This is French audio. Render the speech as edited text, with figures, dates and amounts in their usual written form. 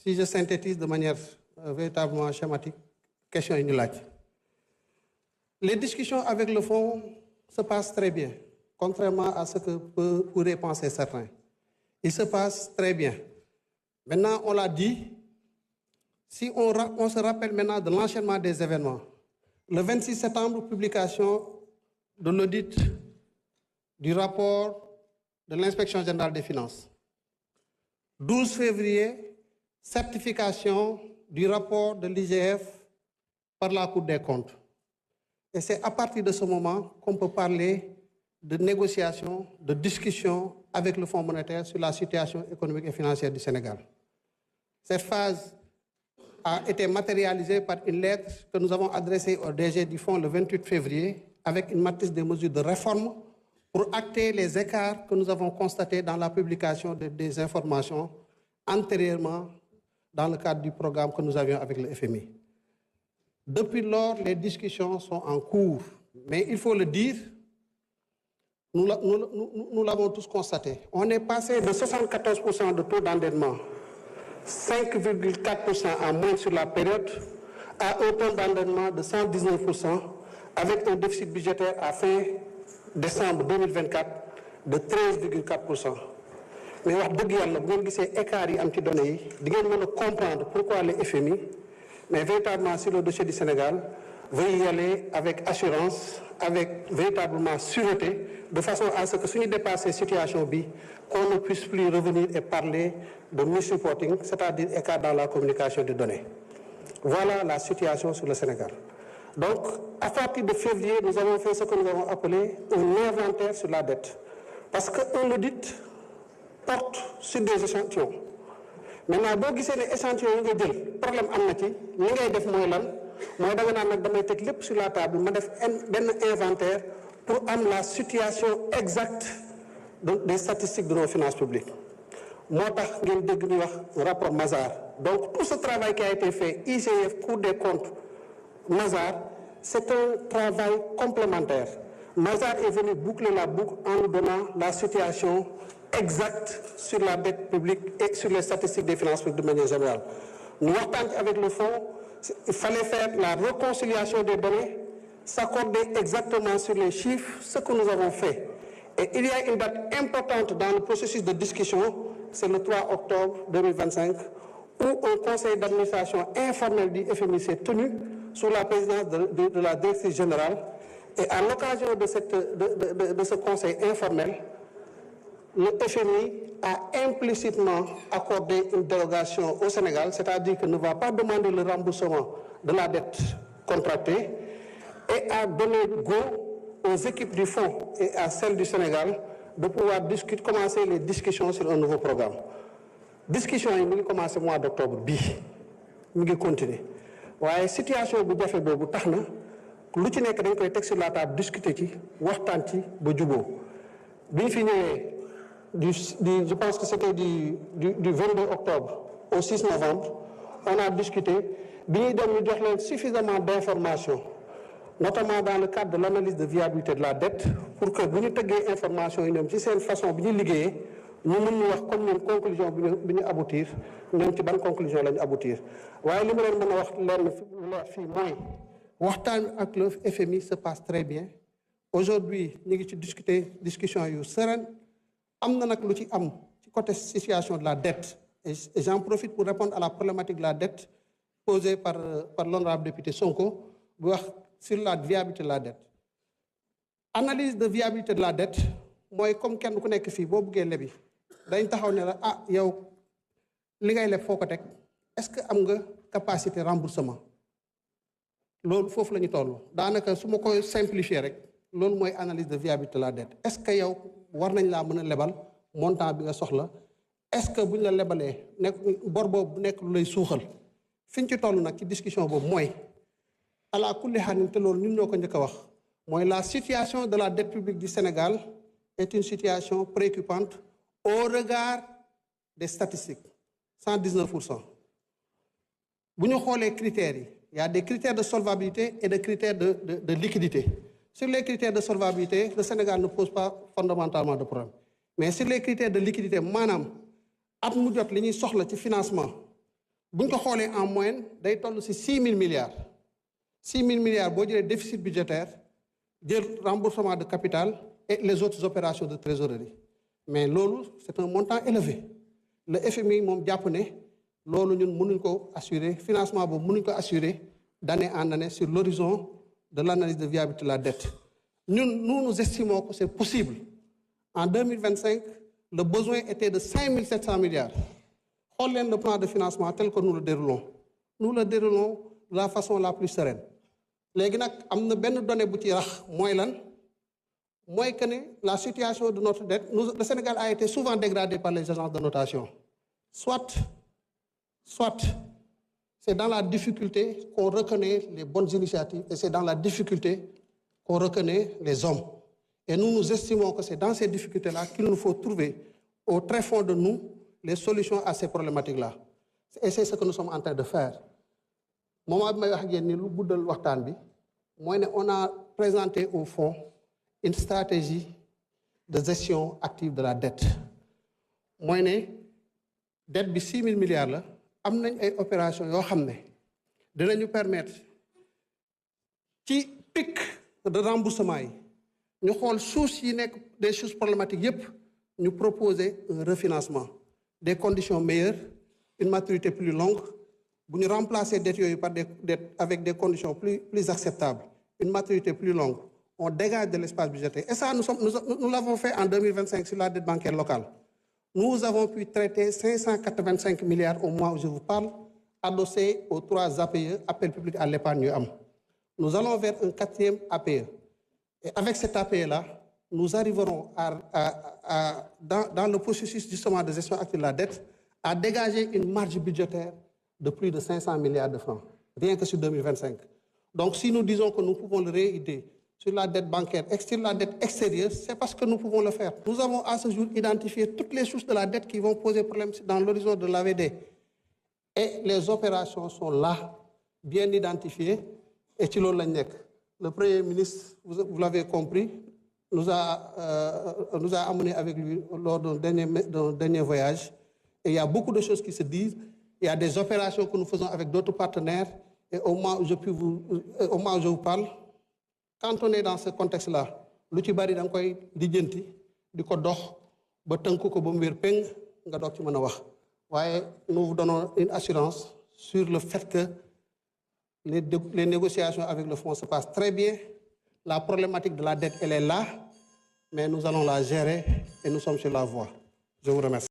si je synthétise de manière véritablement schématique, question inulate. Les discussions avec le fonds se passent très bien, contrairement à ce que pourraient penser certains. Il se passe très bien. Maintenant, on l'a dit, si on se rappelle maintenant de l'enchaînement des événements, le 26 septembre, publication de l'audit du rapport de l'Inspection générale des finances. 12 février, certification du rapport de l'IGF par la Cour des comptes. Et c'est à partir de ce moment qu'on peut parler de négociations, de discussions avec le Fonds monétaire sur la situation économique et financière du Sénégal. Cette phase a été matérialisée par une lettre que nous avons adressée au DG du Fonds le 28 février avec une matrice des mesures de réforme pour acter les écarts que nous avons constatés dans la publication des informations antérieurement dans le cadre du programme que nous avions avec le FMI. Depuis lors, les discussions sont en cours, mais il faut le dire, nous l'avons tous constaté. On est passé de 74% de taux d'endettement, 5,4% en moins sur la période, à un taux d'endettement de 119%, avec un déficit budgétaire à fin décembre 2024 de 13,4%. Mais wax dëgg yàlla bu ngeen gisee écart yi am ci données yi di ngeen mën a comprendre pourquoi le FMI, mais véritablement sur le dossier du Sénégal, veut y aller avec assurance, avec véritablement sûreté, de façon à ce que si nous dépassons cette situation, qu'on ne puisse plus revenir et parler de misreporting, c'est-à-dire écart dans la communication des données. Voilà la situation sur le Sénégal. Donc, à partir de février, nous avons fait ce que nous avons appelé un inventaire sur la dette. Parce qu'un audit porte sur des échantillons. Maintenant, boo gisee ne échantillon yi nga jël problème am na ci li ngay def mooy lan mooy da nga naan nag damay teg lépp sur la table ma def benn inventaire pour am la situation exacte des statistiques de nos finances publiques. moo tax ngeen dégg ñu wax rapport Mazars. Donc tout ce travail qui a été fait IGF, Cour des comptes, Mazars, c'est un travail complémentaire. Mazars est venu boucler la boucle en nous donnant la situation exacte sur la dette publique et sur les statistiques des finances publiques de manière générale. Nous waxtaan avec le fonds, il fallait faire la réconciliation des données, s'accorder exactement sur les chiffres, ce que nous avons fait. Et il y a une date importante dans le processus de discussion, c'est le 3 octobre 2025, où un conseil d'administration informel du FMI s'est tenu sous la présidence de la directrice générale. Et à l'occasion de ce conseil informel, le FMI a implicitement accordé une dérogation au Sénégal, c'est-à-dire qu'il ne va pas demander le remboursement de la dette contractée et a donné go aux équipes du fonds et à celles du Sénégal de pouvoir commencer les discussions sur un nouveau programme. Discussion yi mu ngi commencé mois d'octobre bii mu ngi continuer waaye situation bu jafe boobu tax na lu ci nekk dañ koy teg sur la table discuter ci waxtaan ci ba juboo bi ñu fi ñëwee je pense que c'était du 22 octobre au 6 novembre, on a discuté, nous avons suffisamment d'informations, notamment dans le cadre de l'analyse de viabilité de la dette, pour que nous ayons des informations, si c'est une façon de liguer, nous avons comme une conclusion qui aboutir, nous avons une conclusion qui aboutir. Le FMI se passe très bien. Aujourd'hui, nous avons discuté discussion sereine. Am na nag lu ci am ci côté situation de la dette et j'en profite pour répondre à la problématique de la dette posée par l'honorable député Sonko bu wax sur la viabilité de la dette. Analyse de viabilité de la dette mooy comme kenn ku nekk fii boo buggee lebi dañ taxaw ne la ah yow li ngay leb foo ko teg est-ce que am nga capacité remboursement loolu foofu la ñu toll daanaka su ma koy simplifier rek loolu mooy analyse de viabilité de la dette est-ce que yow war nañ laa mën a lebal montant bi nga soxla est-ce que buñ la lebalee nekk bor boobu nekk lu lay suuxal fi ñu ci toll nag ci discussion boobu mooy ala kulli xaalis te loolu ñun ñoo ko njëkk a wax mooy la situation de la dette publique du Sénégal est une situation préoccupante au regard des statistiques 119%. bu ñu xoolee critères yi il y a des critères de solvabilité et des critères de liquidité. Sur les critères de solvabilité, le Sénégal ne pose pas fondamentalement de problème. Mais sur les critères de liquidité, manam at mu jot li ñuy soxla ci financement bu ñu ko xoolee en moyenne day toll ci 6 000 milliards 6 000 milliards boo jëlee déficit budgétaire jël remboursement de capital et les autres opérations de trésorerie mais loolu c'est un montant élevé le FMI moom jàpp ne loolu ñun mënuñ ko assurer financement boobu mënuñ ko assurer d'année en année sur l'horizon de l'analyse de viabilité de la dette nous estimons que c'est possible en 2025 le besoin était de 5 700 milliards xool leen le plan de financement tel que nous le déroulons de la façon la plus sereine léegi nag am na benn donnée bu ci rax mooy lan mooy que ne la situation de notre dette le Sénégal a été souvent dégradé par les agences de notation soit c'est dans la difficulté qu'on reconnaît les bonnes initiatives et c'est dans la difficulté qu'on reconnaît les hommes et nous estimons que c'est dans ces difficultés-là qu'il nous faut trouver au très fond de nous les solutions à ces problématiques-là et c'est ce que nous sommes en train de faire moment bi may wax ak yéen ni lu guddal waxtaan bi mooy ne on a présenté au fond une stratégie de gestion active de la dette mooy ne dette bi 6 000 milliards la am nañ ay opérations yoo xam ne dinañu permettre ci pic de remboursement yi ñu xool sources yi nekk des sources problématiques yépp ñu proposer un refinancement des conditions meilleures une maturité plus longue bu ñu remplacer dettes yooyu par des dettes avec des conditions plus acceptables une maturité plus longue on dégage de l'espace budgétaire et ça nous l'avons fait en 2025 sur la dette bancaire locale nous avons pu traiter 585 milliards au mois où je vous parle adossés aux 3 APE appel public à l'épargne yu am nous allons vers un 4e APE et avec cet APE-là nous arriverons dans le processus justement de gestion active de la dette à dégager une marge budgétaire de plus de 500 milliards de francs, rien que sur 2025. Donc si nous disons que nous pouvons le réitérer sur la dette bancaire, sur la dette extérieure, c'est parce que nous pouvons le faire. Nous avons à ce jour identifié toutes les sources de la dette qui vont poser problème dans l'horizon de l'AVD. Et les opérations sont là, bien identifiées, et ci loolu lañ nekk. Le Premier ministre, vous l'avez compris, nous a amené avec lui lors d'un dernier voyage. Et il y a beaucoup de choses qui se disent. Il y a des opérations que nous faisons avec d'autres partenaires. Et au moment où je vous parle, quand on est dans ce contexte-là, lu ci bari da nga koy lijjanti di ko dox ba tënk ko ba mu wér péng nga doog ci mën a wax. waaye nous vous donnons une assurance sur le fait que les négociations avec le fonds se passent très bien. La problématique de la dette, elle est là, mais nous allons la gérer et nous sommes sur la voie. Je vous remercie.